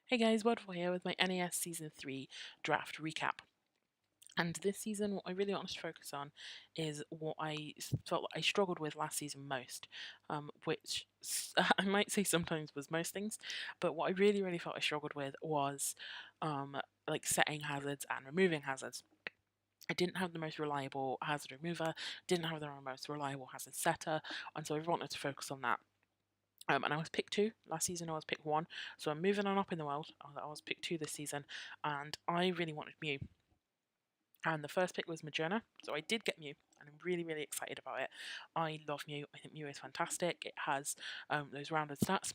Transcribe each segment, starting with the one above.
Hey guys, Wordful here with my NES Season 3 draft recap. And this season, what I really want to focus on is what felt like I struggled with last season most, which I might say sometimes was most things, but what I really felt I struggled with was like setting hazards and removing hazards. I didn't have the most reliable hazard remover, didn't have the most reliable hazard setter, and so I wanted to focus on that. And I was pick 2 last season. I was pick 1, so I'm moving on up in the world. I was pick 2 this season, and I really wanted Mew. And the first pick was Majourna, so I did get Mew, and I'm really excited about it. I love Mew. I think Mew is fantastic. It has those rounded stats.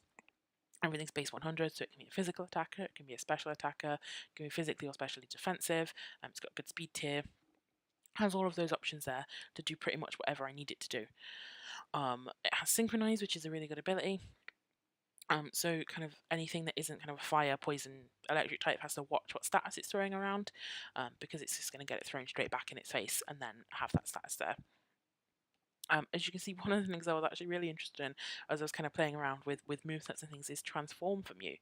Everything's base 100, so it can be a physical attacker, it can be a special attacker, it can be physically or specially defensive. It's got a good speed tier. Has all of those options there to do pretty much whatever I need it to do. It has Synchronize, which is a really good ability. So kind of anything that isn't kind of a fire, poison, electric type has to watch what status it's throwing around, because it's just going to get it thrown straight back in its face and then have that status there. As you can see, one of the things I was actually really interested in as I was kind of playing around with movesets and things is Transform from you.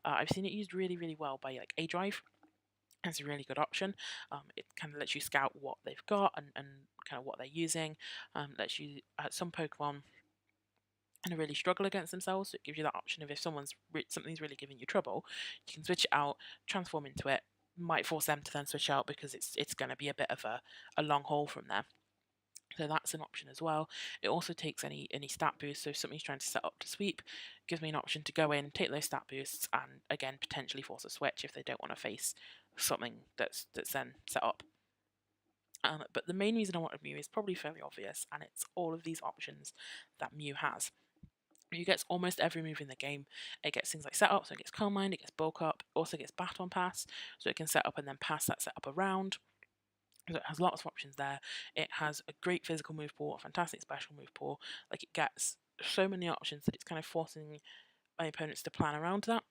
I've seen it used really well by like A Drive. It's a really good option. It kind of lets you scout what they've got and kind of what they're using. Lets you, some Pokemon and really struggle against themselves. So it gives you that option of if something's really giving you trouble, you can switch it out, transform into it. Might force them to then switch out because it's going to be a bit of a long haul from there. So that's an option as well. It also takes any stat boosts. So if somebody's trying to set up to sweep, gives me an option to go in, take those stat boosts, and again potentially force a switch if they don't want to face something that's then set up. But the main reason I wanted Mew is probably fairly obvious, and it's all of these options that Mew has. Mew gets almost every move in the game. It gets things like setup, so it gets Calm Mind, it gets Bulk Up, it also gets Baton Pass, so it can set up and then pass that setup around. So it has lots of options there. It has a great physical move pool, a fantastic special move pool. Like it gets so many options that it's kind of forcing my opponents to plan around that.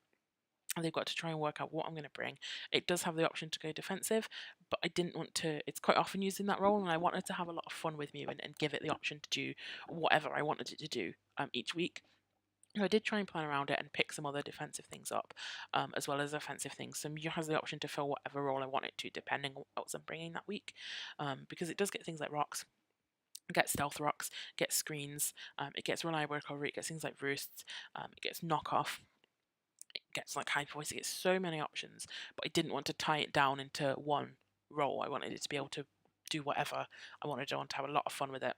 And they've got to try and work out what I'm going to bring. It does have the option to go defensive, but I didn't want to. It's quite often used in that role, and I wanted to have a lot of fun with Mew and give it the option to do whatever I wanted it to do each week. So I did try and plan around it and pick some other defensive things up, as well as offensive things. So Mew has the option to fill whatever role I want it to, depending on what else I'm bringing that week, because it does get things like rocks. It gets stealth rocks, gets screens, it gets reliable recovery, it gets things like roosts, it gets knockoff, it gets like high voice, it gets so many options, but I didn't want to tie it down into one role. I wanted it to be able to do whatever I wanted. I want to have a lot of fun with it.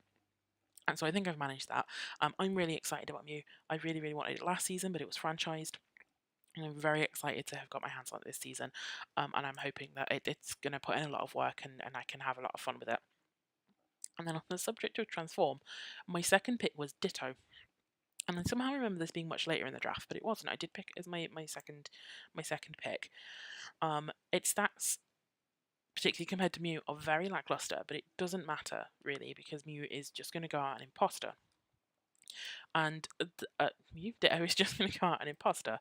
And so I think I've managed that. I'm really excited about Mew. I really wanted it last season, but it was franchised. And I'm very excited to have got my hands on it this season. And I'm hoping that it's going to put in a lot of work and I can have a lot of fun with it. And then on the subject of Transform, my second pick was Ditto. And I somehow remember this being much later in the draft, but it wasn't. I did pick it as my second pick. Its stats, particularly compared to Mew, are very lackluster, but it doesn't matter really because Mew is just going to go out an imposter. And Ditto is just going to go out an imposter.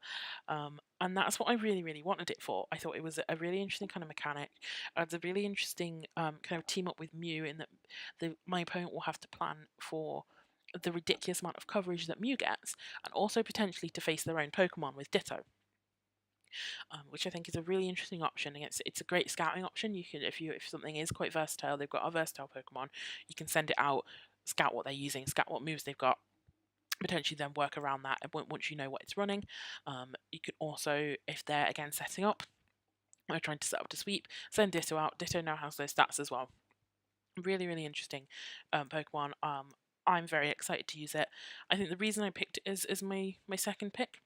And that's what I really wanted it for. I thought it was a really interesting kind of mechanic. It's a really interesting kind of team up with Mew in that my opponent will have to plan for the ridiculous amount of coverage that Mew gets, and also potentially to face their own Pokemon with Ditto. Which I think is a really interesting option. And it's a great scouting option. You can if something is quite versatile, they've got a versatile Pokemon, you can send it out, scout what they're using, scout what moves they've got, potentially then work around that once you know what it's running. You could also, if they're again setting up, or trying to set up to sweep, send Ditto out. Ditto now has those stats as well. Really interesting Pokemon. I'm very excited to use it. I think the reason I picked it as my second pick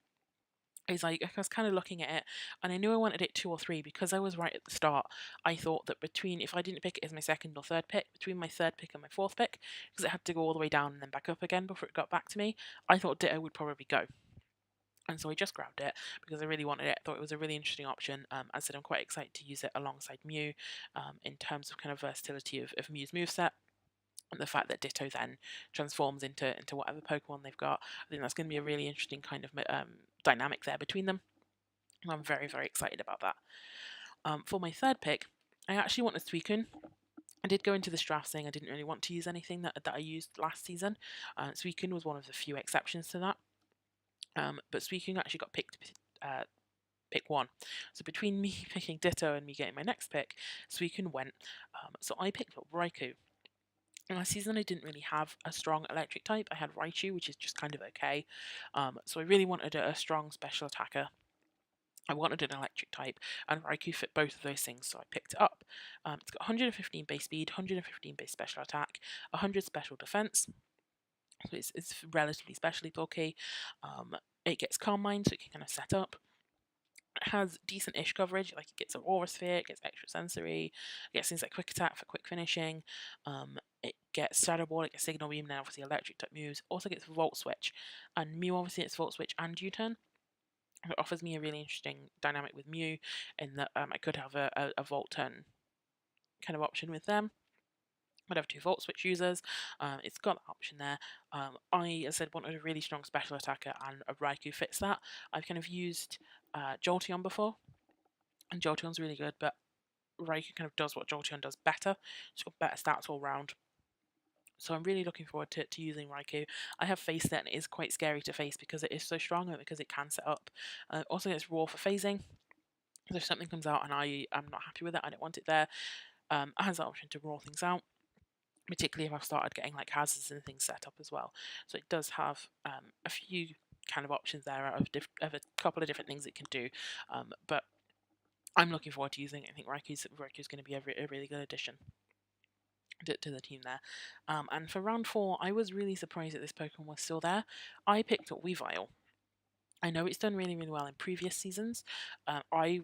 is like I was kind of looking at it and I knew I wanted it 2 or 3 because I was right at the start. I thought that between, if I didn't pick it as my second or third pick, between my third pick and my fourth pick, because it had to go all the way down and then back up again before it got back to me, I thought Ditto would probably go. And so I just grabbed it because I really wanted it. I thought it was a really interesting option. As I said, I'm quite excited to use it alongside Mew in terms of kind of versatility of Mew's moveset. And the fact that Ditto then transforms into whatever Pokemon they've got, I think that's going to be a really interesting kind of dynamic there between them. And I'm very excited about that. For my third pick, I actually wanted Suicune. I did go into this draft saying I didn't really want to use anything that I used last season. Suicune was one of the few exceptions to that. But Suicune actually got picked pick one. So between me picking Ditto and me getting my next pick, Suicune went. So I picked up Raikou. Last season I didn't really have a strong electric type. I had Raichu, which is just kind of okay. So I really wanted a strong special attacker. I wanted an electric type, and Raikou fit both of those things, so I picked it up. It's got 115 base speed, 115 base special attack, 100 special defense, so it's relatively specially bulky. It gets Calm Mind, so it can kind of set up. It has decent-ish coverage, like it gets Aurora Sphere, it gets Extra Sensory, it gets things like Quick Attack for quick finishing, it gets Shadow Ball, it gets Signal Beam, and then obviously electric type moves. Also gets Volt Switch, and Mew obviously it's Volt Switch and U-Turn. It offers me a really interesting dynamic with Mew in that I could have a Volt Turn kind of option with them. I'd have 2 Volt Switch users. It's got that option there. I, as I said, wanted a really strong special attacker, and a Raikou fits that. I've kind of used Jolteon before, and Jolteon's really good, but Raikou kind of does what Jolteon does better. It's got better stats all round. So I'm really looking forward to using Raikou. I have faced it, and it is quite scary to face because it is so strong and because it can set up. Also, it's raw for phasing. So if something comes out and I am not happy with it, I don't want it there, it has the option to raw things out, particularly if I've started getting like hazards and things set up as well. So it does have a few kind of options there of a couple of different things it can do, but I'm looking forward to using it. I think Raiku's going to be a really good addition to the team there. And for round 4, I was really surprised that this Pokemon was still there. I picked up Weavile. I know it's done really, really well in previous seasons. I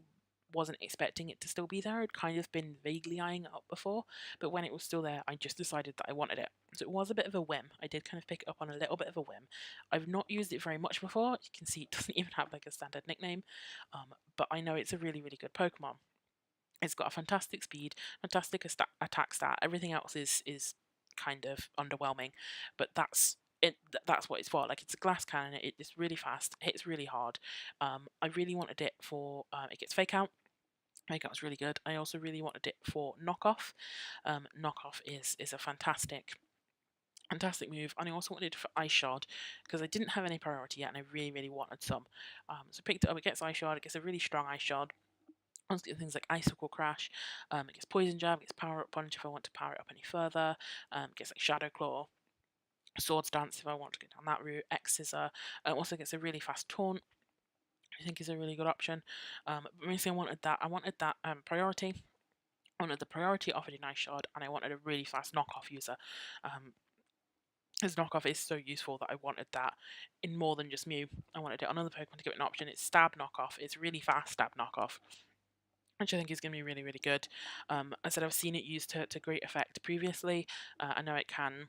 wasn't expecting it to still be there. I'd kind of been vaguely eyeing it up before, but when it was still there, I just decided that I wanted it. So it was a bit of a whim. I did kind of pick it up on a little bit of a whim. I've not used it very much before. You can see it doesn't even have like a standard nickname, but I know it's a really, really good Pokemon. It's got a fantastic speed, fantastic attack stat. Everything else is kind of underwhelming, but that's it. That's what it's for. Like, it's a glass cannon. It's really fast. Hits really hard. I really wanted it for. It gets Fake Out. Fake Out was really good. I also really wanted it for Knockoff. Knockoff is a fantastic move, and I also wanted it for Ice Shard because I didn't have any priority yet, and I really, really wanted some. So I picked it up. It gets Ice Shard. It gets a really strong Ice Shard. I'll get things like Icicle Crash, it gets Poison Jab, it gets Power Up Punch if I want to power it up any further, it gets like Shadow Claw, Swords Dance if I want to go down that route, X Scissor, also gets a really fast Taunt, I think is a really good option. But basically I wanted that priority. I wanted the priority offered in Ice Shard, and I wanted a really fast knockoff user. His knockoff is so useful that I wanted that in more than just Mew. I wanted it on other Pokemon to give it an option. It's Stab Knockoff. It's really fast Stab Knockoff, which I think is going to be really, really good. I said I've seen it used to great effect previously. I know it can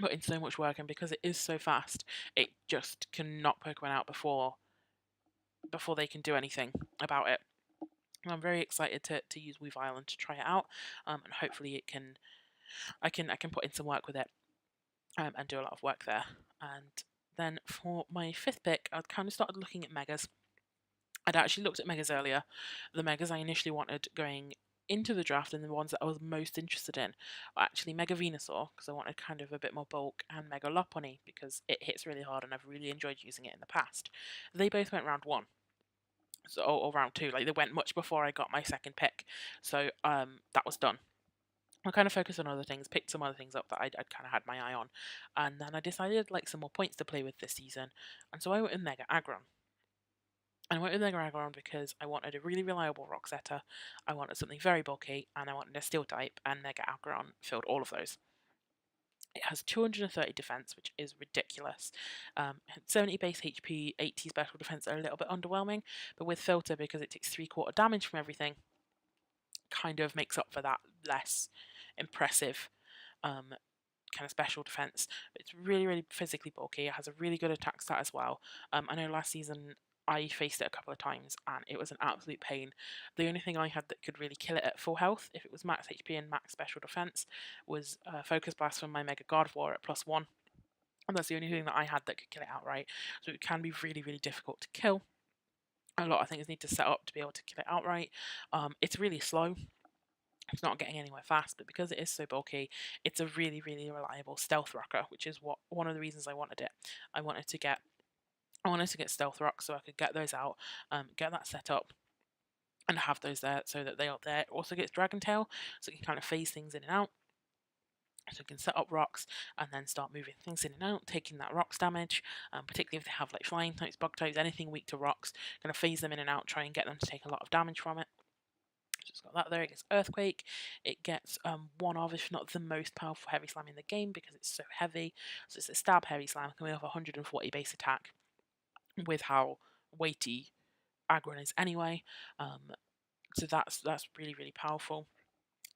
put in so much work, and because it is so fast, it just can knock Pokemon out before they can do anything about it. And I'm very excited to use Weavile and to try it out, and hopefully I can put in some work with it, and do a lot of work there. And then for my 5th pick, I kind of started looking at Megas. I'd actually looked at Megas earlier. The Megas I initially wanted going into the draft, and the ones that I was most interested in are actually Mega Venusaur, because I wanted kind of a bit more bulk, and Mega Lopunny, because it hits really hard and I've really enjoyed using it in the past. They both went round 1. So, or round 2, like they went much before I got my 2nd pick. So that was done. I kind of focused on other things, picked some other things up that I'd kind of had my eye on, and then I decided like some more points to play with this season, and so I went with Mega Aggron. And I went with Mega Aggron because I wanted a really reliable Rock Setter, I wanted something very bulky, and I wanted a Steel type, and Mega Aggron filled all of those. It has 230 defense, which is ridiculous. 70 base HP, 80 special defense are a little bit underwhelming, but with Filter, because it takes 3/4 damage from everything, kind of makes up for that less impressive kind of special defense. It's really, really physically bulky. It has a really good attack stat as well. I know last season I faced it a couple of times and it was an absolute pain. The only thing I had that could really kill it at full health, if it was max HP and max special defense, was Focus Blast from my Mega Gardevoir at +1. And that's the only thing that I had that could kill it outright. So it can be really, really difficult to kill. A lot of things need to set up to be able to kill it outright. It's really slow. It's not getting anywhere fast, but because it is so bulky, it's a really, really reliable stealth rocker, which is one of the reasons I wanted it. I wanted to get I wanted to get stealth rocks so I could get those out, get that set up, and have those there so that they are there. It also gets Dragon Tail, so you can kind of phase things in and out. So you can set up rocks and then start moving things in and out, taking that rocks damage, particularly if they have like flying types, bug types, anything weak to rocks, going to phase them in and out, try and get them to take a lot of damage from it. Just got that there. It gets Earthquake. It gets one of, if not the most powerful heavy slam in the game because it's so heavy. So it's a stab heavy slam coming off 140 base attack with how weighty Aggron is anyway. So that's really, really powerful.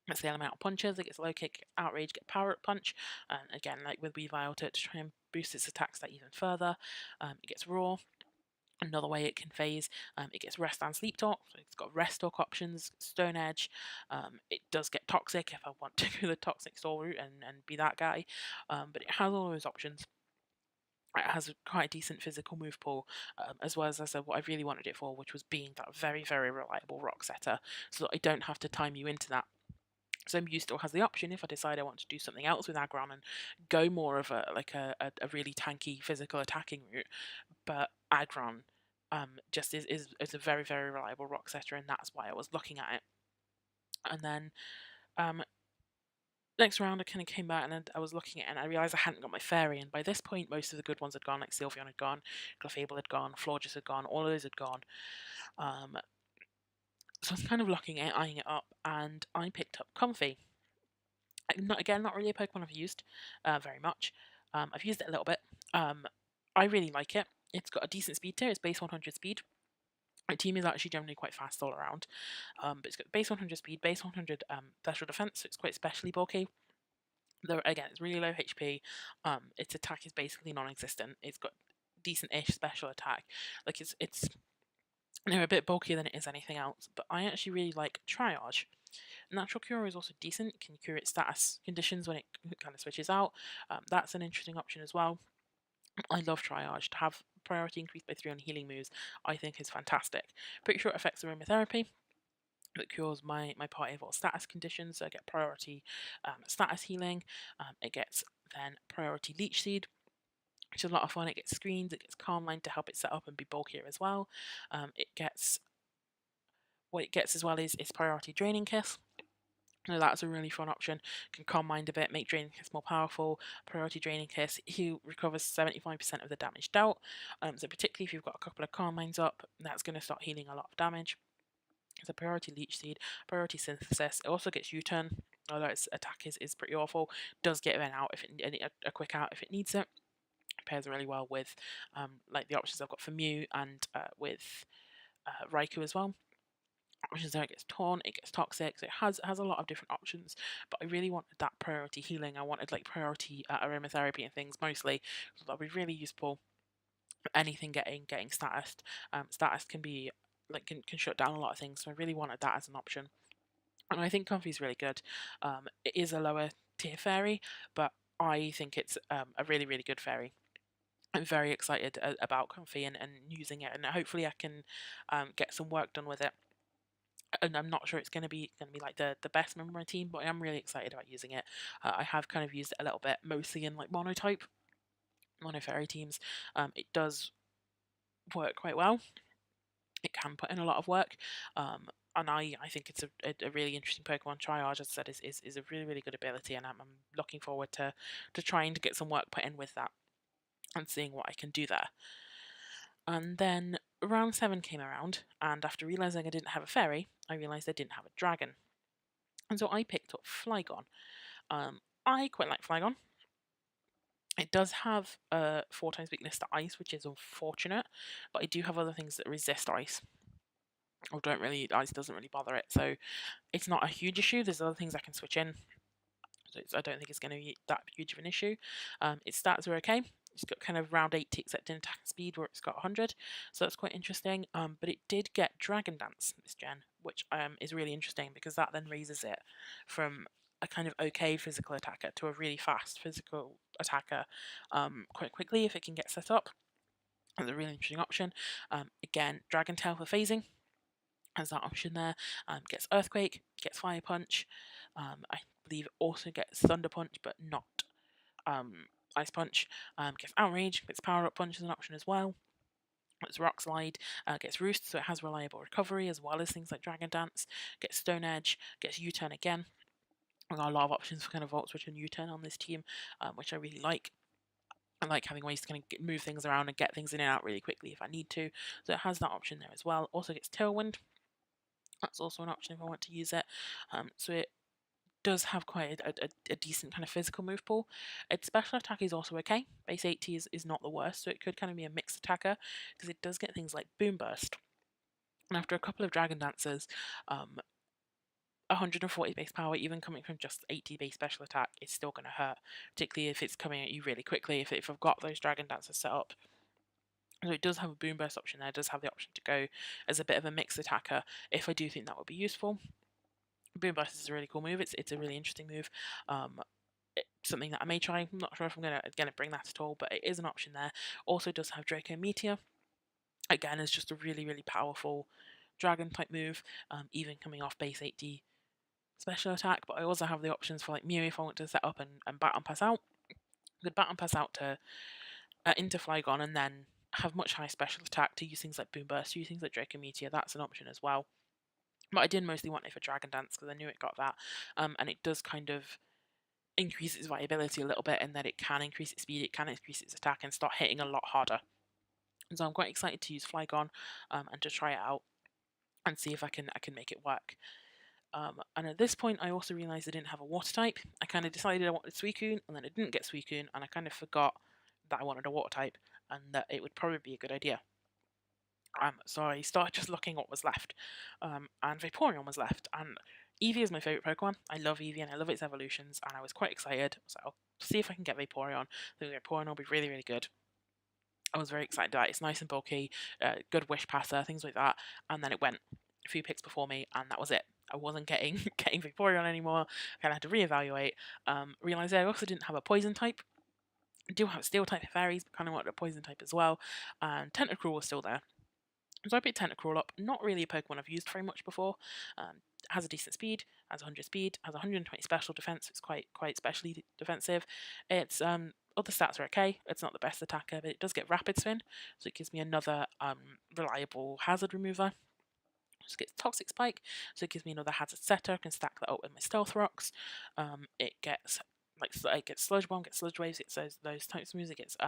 That's the elemental punches. It gets low kick, outrage, get power up punch, and again, like with Weavile, to try and boost its attacks that even further. It gets raw. Another way it can phase, it gets rest and sleep talk. So it's got rest talk options, stone edge. It does get toxic if I want to go the toxic soul route and be that guy. But it has all those options. It has quite a decent physical move pool, as well as I said what I really wanted it for, which was being that very, very reliable rock setter, so that I don't have to time you into that. So Mew still has the option if I decide I want to do something else with Aggron and go more of a really tanky physical attacking route. But Aggron just is a very, very reliable rock setter, and that's why I was looking at it. And then next round I kind of came back and I was looking at it and I realised I hadn't got my fairy, and by this point most of the good ones had gone, like Sylveon had gone, Clefable had gone, Florges had gone, all of those had gone. So I was kind of looking at it, eyeing it up, and I picked up Comfey. Not really a Pokemon I've used very much. I've used it a little bit. I really like it. It's got a decent speed tier. It's base 100 speed. My team is actually generally quite fast all around. But it's got base 100 speed, base 100 special defense, so it's quite specially bulky. Though again, it's really low HP. Its attack is basically non-existent. It's got decent-ish special attack. Like it's a bit bulkier than it is anything else. But I actually really like Triage. Natural Cure is also decent. Can cure its status conditions when it kind of switches out. That's an interesting option as well. I love Triage. To have priority increased by 3 on healing moves, I think is fantastic. Pretty sure it affects aromatherapy. That cures my party of all status conditions, so I get priority status healing. It gets then priority leech seed, which is a lot of fun. It gets screens, it gets calm line to help it set up and be bulkier as well. What it gets as well is priority draining kiss. So that's a really fun option. Can calm mind a bit, make Draining Kiss more powerful. Priority Draining Kiss, he recovers 75% of the damage dealt. So particularly if you've got a couple of calm minds up, that's going to start healing a lot of damage. It's a priority Leech Seed, priority Synthesis. It also gets U-turn, although its attack is pretty awful. Does get an out if a quick out if it needs it. Pairs really well with like the options I've got for Mew and with Raikou as well. Options there, it gets torn, it gets toxic, so it has a lot of different options. But I really wanted that priority healing. I wanted like priority aromatherapy and things mostly, so that'll be really useful. Anything getting status, status can be like can shut down a lot of things. So I really wanted that as an option, and I think Comfey's really good. It is a lower tier fairy, but I think it's a really, really good fairy. I'm very excited about Comfey and using it, and hopefully I can get some work done with it. And I'm not sure it's going to be like the best member of my team, but I am really excited about using it. I have kind of used it a little bit, mostly in like mono fairy teams. It does work quite well. It can put in a lot of work, and I think it's a really interesting Pokemon. Triage, as I said, is a really, really good ability, and I'm looking forward to trying to get some work put in with that and seeing what I can do there. And then round 7 came around, and after realising I didn't have a fairy, I realised I didn't have a dragon. And so I picked up Flygon. I quite like Flygon. It does have a 4 times weakness to ice, which is unfortunate, but I do have other things that resist ice. Or ice doesn't really bother it, so it's not a huge issue. There's other things I can switch in, so I don't think it's going to be that huge of an issue. Its stats are okay. It's got kind of round 8 accept in attack speed where it's got 100, so that's quite interesting. But it did get Dragon Dance this gen, which is really interesting because that then raises it from a kind of okay physical attacker to a really fast physical attacker quite quickly if it can get set up. That's a really interesting option. Again, Dragon Tail for phasing has that option there. Gets Earthquake, gets Fire Punch. I believe also gets Thunder Punch, but not Ice Punch. Gets Outrage, gets Power Up Punch as an option as well. It's Rock Slide, gets Roost, so it has reliable recovery as well as things like Dragon Dance. Gets Stone Edge, gets U-Turn again. We've got a lot of options for kind of Volt Switch and U-Turn on this team, which I really like. I like having ways to kind of move things around and get things in and out really quickly if I need to. So it has that option there as well. Also gets Tailwind. That's also an option if I want to use it. So it does have quite a decent kind of physical move pool. Its special attack is also okay. Base 80 is not the worst, so it could kind of be a mixed attacker because it does get things like Boom Burst. And after a couple of Dragon Dancers, 140 base power, even coming from just 80 base special attack, is still going to hurt, particularly if it's coming at you really quickly, if I've got those Dragon Dancers set up. So it does have a Boom Burst option there, it does have the option to go as a bit of a mixed attacker if I do think that would be useful. Boom Burst is a really cool move, it's a really interesting move. Something that I may try. I'm not sure if I'm gonna bring that at all, but it is an option there. Also does have Draco Meteor. Again, is just a really, really powerful dragon type move, even coming off base 80 special attack. But I also have the options for like Mew if I want to set up and Baton Pass out. I could Baton Pass out to into Flygon and then have much higher special attack to use things like Boom Burst, use things like Draco Meteor. That's an option as well. But I did mostly want it for Dragon Dance because I knew it got that, and it does kind of increase its viability a little bit in that it can increase its speed, it can increase its attack, and start hitting a lot harder. And so I'm quite excited to use Flygon and to try it out and see if I can make it work. And at this point, I also realised I didn't have a water type. I kind of decided I wanted Suicune, and then I didn't get Suicune, and I kind of forgot that I wanted a water type, and that it would probably be a good idea. So I started just looking what was left, and Vaporeon was left, and Eevee is my favourite Pokemon. I love Eevee and I love its evolutions, and I was quite excited. So I'll see if I can get Vaporeon. I think Vaporeon will be really, really good. I was very excited about it. It's nice and bulky, good wish passer, things like that. And then it went a few picks before me, and that was it. I wasn't getting Vaporeon anymore. I kind of had to reevaluate. Realised I also didn't have a poison type. I do have steel type fairies, but kind of wanted a poison type as well. And Tentacruel was still there. So I picked Tentacruel up, not really a Pokemon I've used very much before. Has a decent speed, has 100 speed, has 120 special defense, it's quite specially defensive. It's other stats are okay, it's not the best attacker, but it does get Rapid Spin, so it gives me another reliable hazard remover. It just gets Toxic Spike, so it gives me another hazard setter, I can stack that up with my Stealth Rocks. It gets Sludge Bomb, gets Sludge Waves, it says those types of moves, it gets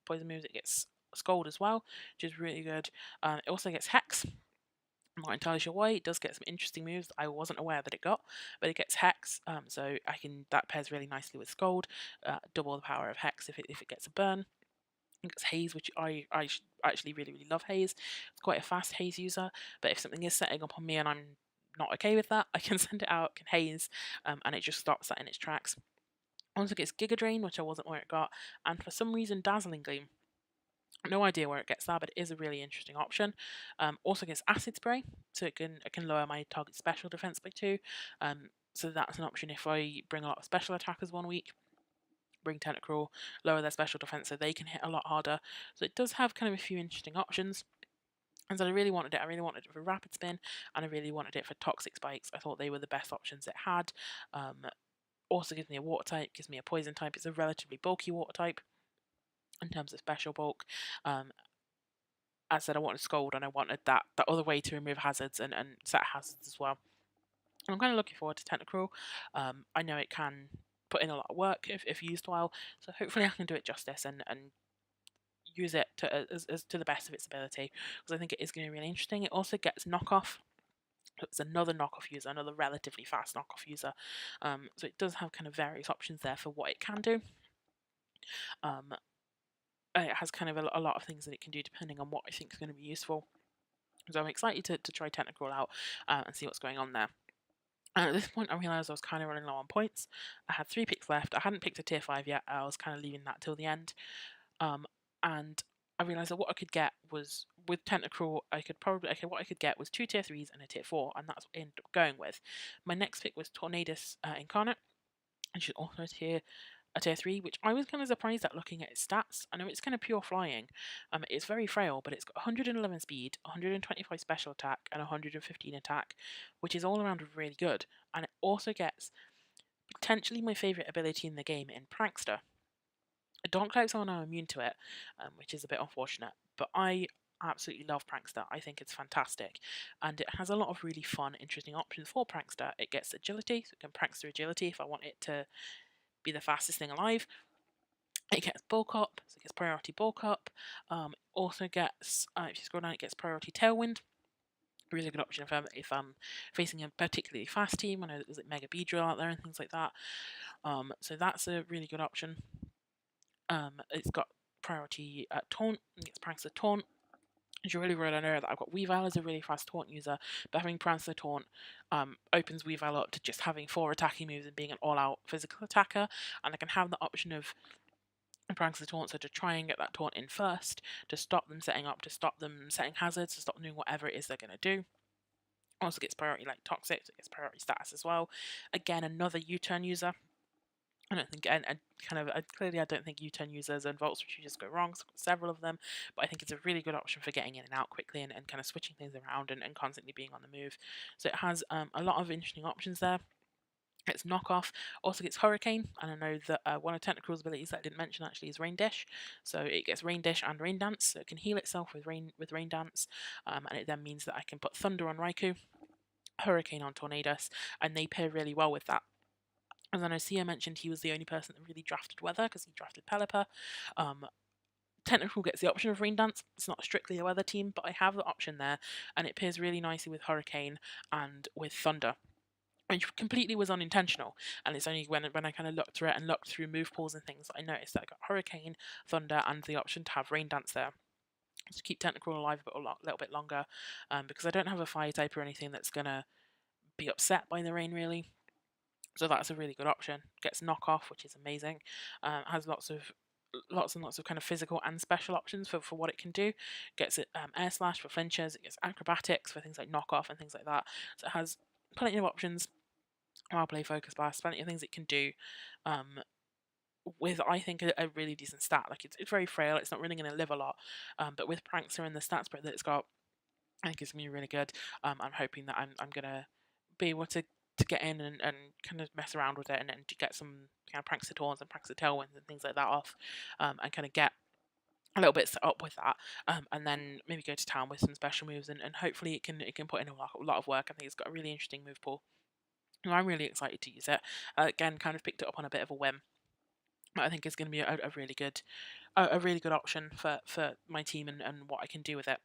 Poison moves, it gets Scold as well, which is really good. It also gets Hex. I'm not entirely sure why. It does get some interesting moves that I wasn't aware that it got, but it gets Hex, so that pairs really nicely with Scold. Double the power of Hex if it gets a burn. It gets Haze, which I actually really, really love Haze. It's quite a fast Haze user, but if something is setting up on me and I'm not okay with that, I can send it out, can Haze, and it just stops that in its tracks. Also gets Giga Drain, which I wasn't aware it got, and for some reason Dazzling Gleam. No idea where it gets that, but it is a really interesting option. Also gets Acid Spray, so it can lower my target special defense by 2. So that's an option if I bring a lot of special attackers one week. Bring Tentacruel, lower their special defense so they can hit a lot harder. So it does have kind of a few interesting options. And so I really wanted it. I really wanted it for Rapid Spin, and I really wanted it for Toxic Spikes. I thought they were the best options it had. Also gives me a water type, gives me a poison type. It's a relatively bulky water type in terms of special bulk. As I said, I wanted Scold, and I wanted that other way to remove hazards and set hazards as well. And I'm kind of looking forward to Tentacruel. I know it can put in a lot of work if used well, so hopefully I can do it justice and use it as to the best of its ability, because I think it is going to be really interesting. It also gets Knockoff. It's another knockoff user, another relatively fast knockoff user. So it does have kind of various options there for what it can do. It has kind of a lot of things that it can do depending on what I think is going to be useful. So I'm excited to try Tentacruel out and see what's going on there. And at this point, I realised I was kind of running low on points. I had 3 picks left. I hadn't picked a tier 5 yet. I was kind of leaving that till the end. And I realised that what I could get was, with Tentacruel, what I could get was 2 tier 3s and a tier 4, and that's what I ended up going with. My next pick was Tornadus Incarnate, and she's also a tier 3, which I was kind of surprised at looking at its stats. I know it's kind of pure flying. It's very frail, but it's got 111 speed, 125 special attack, and 115 attack, which is all around really good. And it also gets potentially my favourite ability in the game in Prankster. Dark types are now immune to it, which is a bit unfortunate, but I absolutely love Prankster. I think it's fantastic. And it has a lot of really fun, interesting options for Prankster. It gets agility, so it can Prankster agility if I want it to be the fastest thing alive. It gets bulk up, so it gets priority bulk up. Also gets, if you scroll down, it gets priority tailwind. Really good option if I'm facing a particularly fast team. I know there's like Mega Beedrill out there and things like that. So that's a really good option. It's got priority taunt. It gets Prankster taunt. It's really rare that I've got Weavile as a really fast taunt user, but having Prankster taunt opens Weavile up to just having 4 attacking moves and being an all-out physical attacker, and I can have the option of Prankster taunt, so to try and get that taunt in first, to stop them setting up, to stop them setting hazards, to stop them doing whatever it is they're going to do. Also gets priority like Toxic, so it gets priority status as well. Again, another U-turn user. I don't think, and clearly I don't think U-turn users and Volt Switch just go wrong, so I've got several of them, but I think it's a really good option for getting in and out quickly and kind of switching things around and constantly being on the move. So it has a lot of interesting options there. It's knockoff, also gets Hurricane, and I know that one of Tentacruel's abilities that I didn't mention actually is Rain Dish. So it gets Rain Dish and Rain Dance, so it can heal itself with Rain Dance, and it then means that I can put Thunder on Raikou, Hurricane on Tornadus, and they pair really well with that. As I know Sia mentioned, he was the only person that really drafted Weather because he drafted Pelipper. Tentacruel gets the option of Rain Dance. It's not strictly a weather team, but I have the option there, and it pairs really nicely with Hurricane and with Thunder, which completely was unintentional. And it's only when I kind of looked through it and looked through move pools and things that I noticed that I got Hurricane, Thunder, and the option to have Rain Dance there. To keep Tentacruel alive a little bit longer, because I don't have a Fire type or anything that's going to be upset by the rain, really. So that's a really good option. Gets knockoff, which is amazing. Has lots and lots of kind of physical and special options for what it can do. Gets it air slash for flinches. It gets acrobatics for things like knockoff and things like that. So it has plenty of options. Wild play, focus blast, plenty of things it can do. With I think a really decent stat. Like it's very frail. It's not really going to live a lot. But with Prankster and the stat spread that it's got, I think it's going to be really good. I'm hoping that I'm going to be able to get in and kind of mess around with it and to get some kind of Prankster taunts and Prankster tailwinds and things like that off, and kind of get a little bit set up with that, and then maybe go to town with some special moves and hopefully it can put in a lot of work. I think it's got a really interesting move pool. And I'm really excited to use it. Again, kind of picked it up on a bit of a whim. But I think it's going to be a really good option for my team and what I can do with it.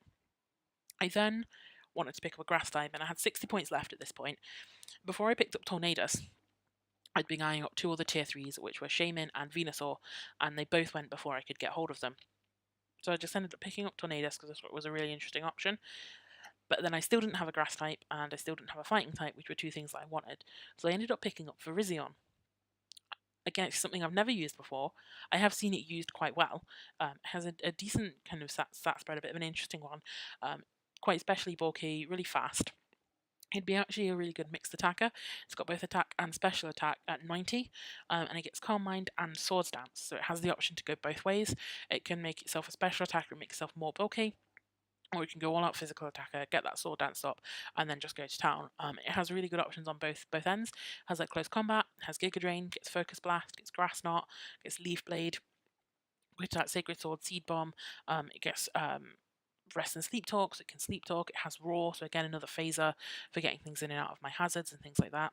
I then wanted to pick up a grass type, and I had 60 points left at this point. Before I picked up Tornadus, I'd been eyeing up 2 other tier 3s, which were Shaman and Venusaur, and they both went before I could get hold of them. So I just ended up picking up Tornadus because this was a really interesting option. But then I still didn't have a grass type, and I still didn't have a fighting type, which were 2 things that I wanted. So I ended up picking up Virizion. Again, it's something I've never used before. I have seen it used quite well. It has a decent kind of stat spread, a bit of an interesting one. Quite especially bulky, really fast. It'd be actually a really good mixed attacker. It's got both attack and special attack at 90, and it gets Calm Mind and Swords Dance, so it has the option to go both ways. It can make itself a special attacker and make itself more bulky, or you can go all out physical attacker, get that Sword Dance up, and then just go to town. It has really good options on both ends. It has like close combat, has Giga Drain, gets Focus Blast, gets Grass Knot, gets Leaf Blade, with that Sacred Sword, Seed Bomb. It gets Rest and Sleep Talk, so it can Sleep Talk. It has Roar, so again another phaser for getting things in and out of my hazards and things like that.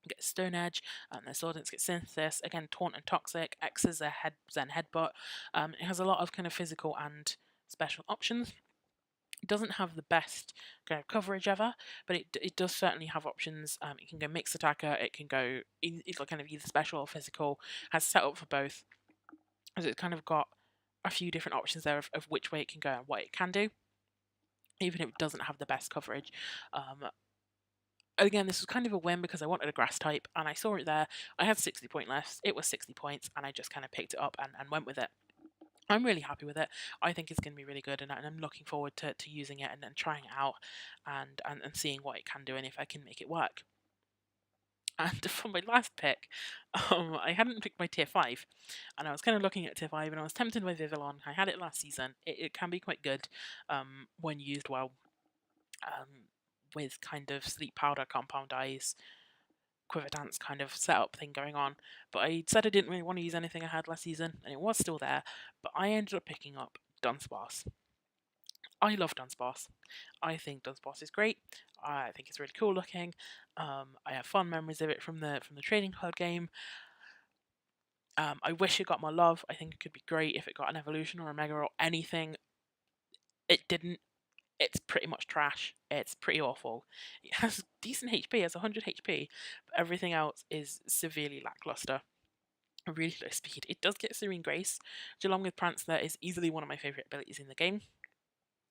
It gets Stone Edge, and the Sword Dance gets Synthesis, again Taunt and Toxic, X's a Zen Headbutt. It has a lot of kind of physical and special options. It doesn't have the best kind of coverage ever, but it does certainly have options. It can go mixed attacker, it can go kind of either special or physical, has set up for both. So it's kind of got a few different options there of which way it can go and what it can do, even if it doesn't have the best coverage. Again, this was kind of a whim because I wanted a grass type and I saw it there. I had 60 points left, it was 60 points, and I just kind of picked it up and went with it. I'm really happy with it. I think it's going to be really good, and I'm looking forward to using it and trying it out and seeing what it can do and if I can make it work. And for my last pick, I hadn't picked my tier 5, and I was kind of looking at tier 5, and I was tempted by Vivillon. I had it last season. It can be quite good when used well, with kind of Sleep Powder, Compound Eyes, Quiver Dance kind of setup thing going on. But I said I didn't really want to use anything I had last season, and it was still there, but I ended up picking up Dunsparce. I love Dunsparce. I think Dunsparce is great. I think it's really cool looking. I have fond memories of it from the trading card game. I wish it got more love. I think it could be great if it got an evolution or a mega or anything. It didn't. It's pretty much trash. It's pretty awful. It has decent HP, it has 100 HP, but everything else is severely lackluster. Really low speed. It does get Serene Grace, which along with Prankster is easily one of my favourite abilities in the game.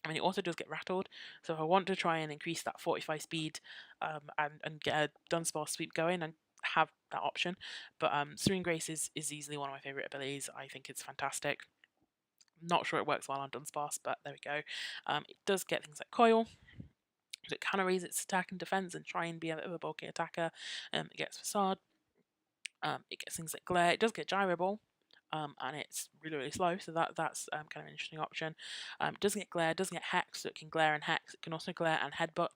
I mean, it also does get rattled, so if I want to try and increase that 45 speed and get a Dunsparce sweep going, and have that option. But Serene Grace is easily one of my favourite abilities. I think it's fantastic. Not sure it works well on Dunsparce, but there we go. It does get things like Coil, so it kind of raise its attack and defense and try and be a bit of a bulky attacker. It gets Facade. It gets things like Glare. It does get Gyro Ball. And it's really, really slow, so that's kind of an interesting option. It doesn't get Glare, doesn't get Hex, so it can Glare and Hex. It can also Glare and Headbutt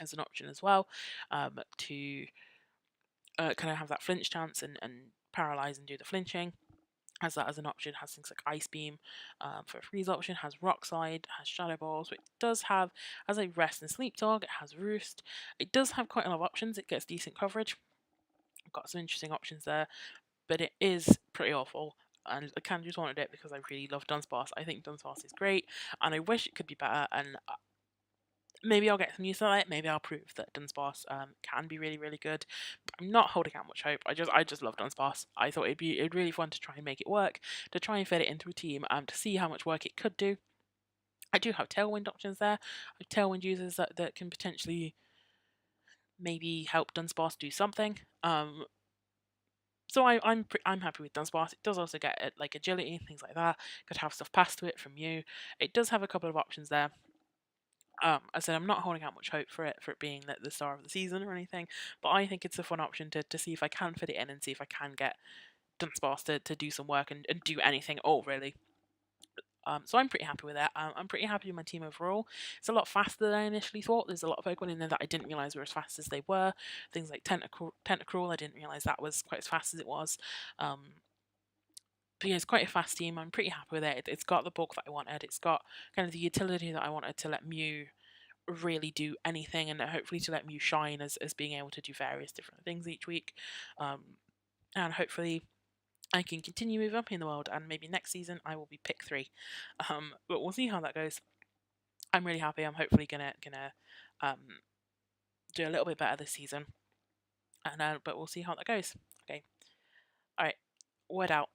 as an option as well, to kind of have that flinch chance and paralyze and do the flinching. Has that as an option, has things like Ice Beam for a freeze option, has Rock Slide, has Shadow Ball, so it does have, as a rest and sleep dog, it has Roost. It does have quite a lot of options, it gets decent coverage. Got some interesting options there, but it is pretty awful. And I kind of just wanted it because I really love Dunsparce. I think Dunsparce is great, and I wish it could be better. And maybe I'll get some use out of it. Maybe I'll prove that Dunsparce can be really, really good. But I'm not holding out much hope. I just love Dunsparce. I thought it'd really fun to try and make it work, to try and fit it into a team, to see how much work it could do. I do have Tailwind options there. I have Tailwind users that can potentially maybe help Dunsparce do something. So I'm happy with Dunsparce. It does also get like agility and things like that. Could have stuff passed to it from you. It does have a couple of options there. I said I'm not holding out much hope for it being the star of the season or anything, but I think it's a fun option to see if I can fit it in and see if I can get Dunsparce to do some work and do anything at all, really. So I'm pretty happy with that. I'm pretty happy with my team overall. It's a lot faster than I initially thought. There's a lot of Pokemon in there that I didn't realise were as fast as they were. Things like Tentacruel, I didn't realise that was quite as fast as it was. But yeah, it's quite a fast team. I'm pretty happy with it. It's got the bulk that I wanted. It's got kind of the utility that I wanted to let Mew really do anything, and hopefully to let Mew shine as being able to do various different things each week. And hopefully I can continue move up in the world, and maybe next season I will be pick 3. But we'll see how that goes. I'm really happy. I'm hopefully gonna um, do a little bit better this season, and but we'll see how that goes. Okay, all right, word out.